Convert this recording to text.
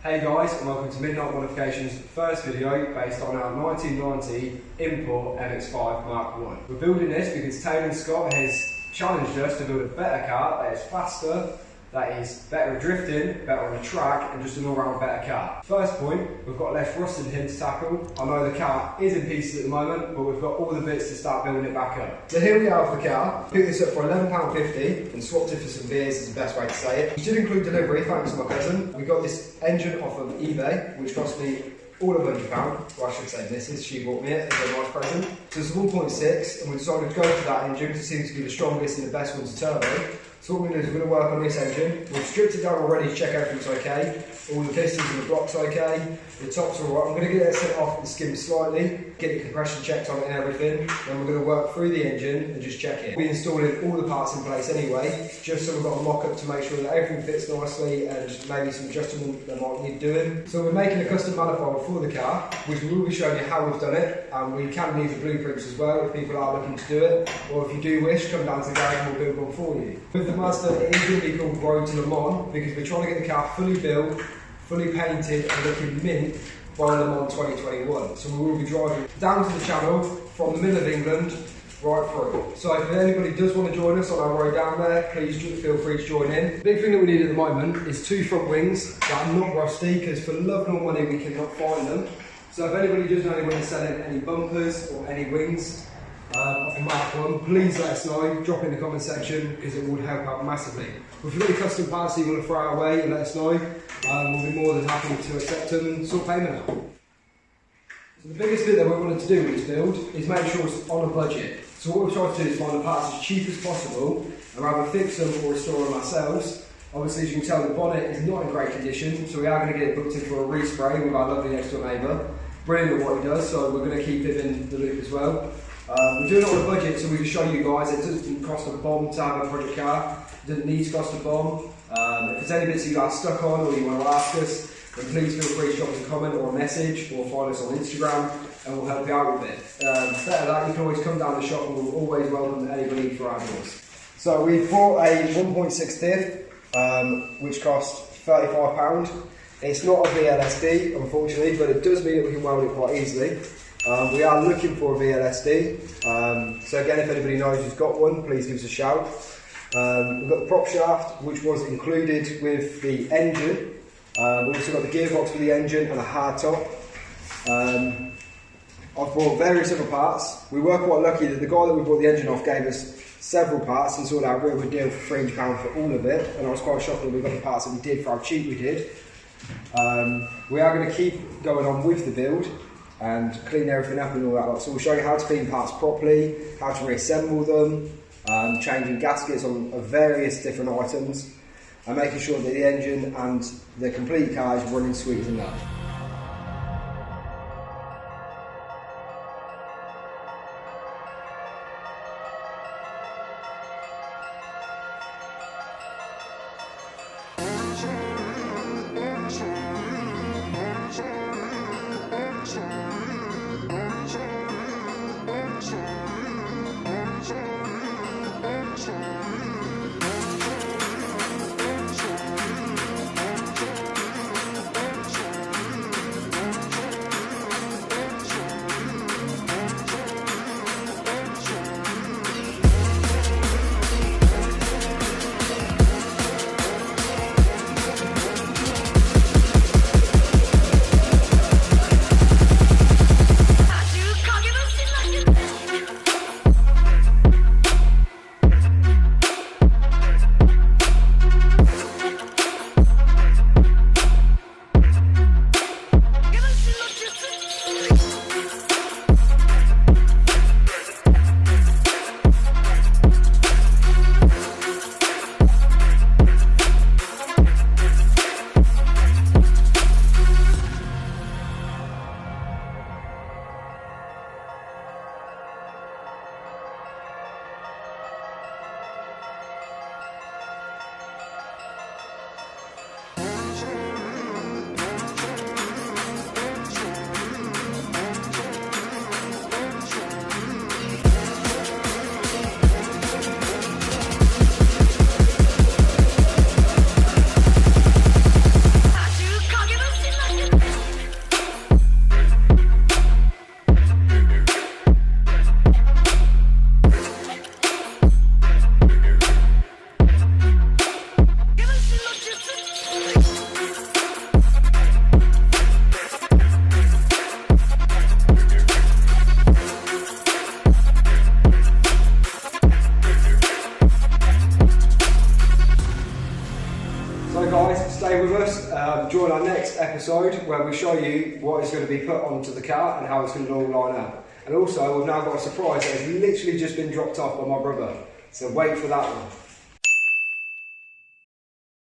Hey guys, and welcome to Midnight Modifications' first video based on our 1990 import Mx5 Mk1. We're building this because Tailaan Scott has challenged us to build a better car that is faster, that is better at drifting, better on the track, and just an all-round better car. First point, we've got less rusted here to tackle. I know the car is in pieces at the moment, but we've got all the bits to start building it back up. So here we are for the car. Picked this up for £11.50 and swapped it for some beers is the best way to say it. Which did include delivery, thanks to my cousin. We got this engine off of eBay, which cost me all of £100, well I should say Mrs. She bought me it as a nice present. So it's a 1.6 and we decided to go for that engine because it seems to be the strongest and the best one to turbo. So what we're going to do is we're going to work on this engine. We've stripped it down already to check everything's okay. All the pistons and the block's okay. The top's alright. I'm going to get it set off and skim slightly, get the compression checked on it and everything. Then we're going to work through the engine and just check it. We're installing all the parts in place anyway, just so we've got a mock-up to make sure that everything fits nicely and maybe some adjustment that might need doing. So we're making a custom manifold for the car, which we will be showing you how we've done it, and we can leave the blueprints as well if people are looking to do it, or if you do wish, come down to the garage and we'll build one for you. With the Mazda, it is going to be called Road to Le Mans because we're trying to get the car fully built, fully painted and looking mint by Le Mans 2021. So we will be driving down to the channel from the middle of England right through. So if anybody does want to join us on our road down there, please feel free to join in. The big thing that we need at the moment is two front wings that are not rusty because for love nor money we cannot find them. So if anybody does know anyone is selling any bumpers or any wings off the Mk1, please let us know, drop in the comment section because it would help out massively. If you've got any custom parts that you want to throw our way, let us know. We'll be more than happy to accept them and sort payment out. So the biggest bit that we wanted to do with this build is make sure it's on a budget. So what we've tried to do is find the parts as cheap as possible and rather fix them or restore them ourselves. Obviously, as you can tell, the bonnet is not in great condition, so we are going to get it booked in for a respray with our lovely next door neighbour. Brilliant at what he does, so we're going to keep him in the loop as well. We're doing it on a budget, so we can show you guys it doesn't cost a bomb to have a project car. It doesn't need to cost a bomb. If there's any bits you guys stuck on or you want to ask us, then please feel free to drop us a comment or a message or find us on Instagram and we'll help you out with it. Better that, you can always come down the shop and we'll always welcome anybody for our doors. So we've bought a 1.6 diff, which cost £35. It's not a VLSD, unfortunately, but it does mean that we can weld it quite easily. We are looking for a VLSD, so again, if anybody knows who's got one, please give us a shout. We've got the prop shaft, which was included with the engine. We've also got the gearbox with the engine and a hard top. I've bought various other parts. We were quite lucky that the guy that we bought the engine off gave us several parts and sorted out a real good deal for £300 for all of it, and I was quite shocked that we got the parts that we did for how cheap we did. We are going to keep going on with the build and clean everything up and all that lot. So we'll show you how to clean parts properly, how to reassemble them, changing gaskets on various different items, and making sure that the engine and the complete car is running sweet as a nut. episode where we show you what is going to be put onto the car and how it's going to all line up. And also, we've now got a surprise that has literally just been dropped off by my brother. So wait for that one.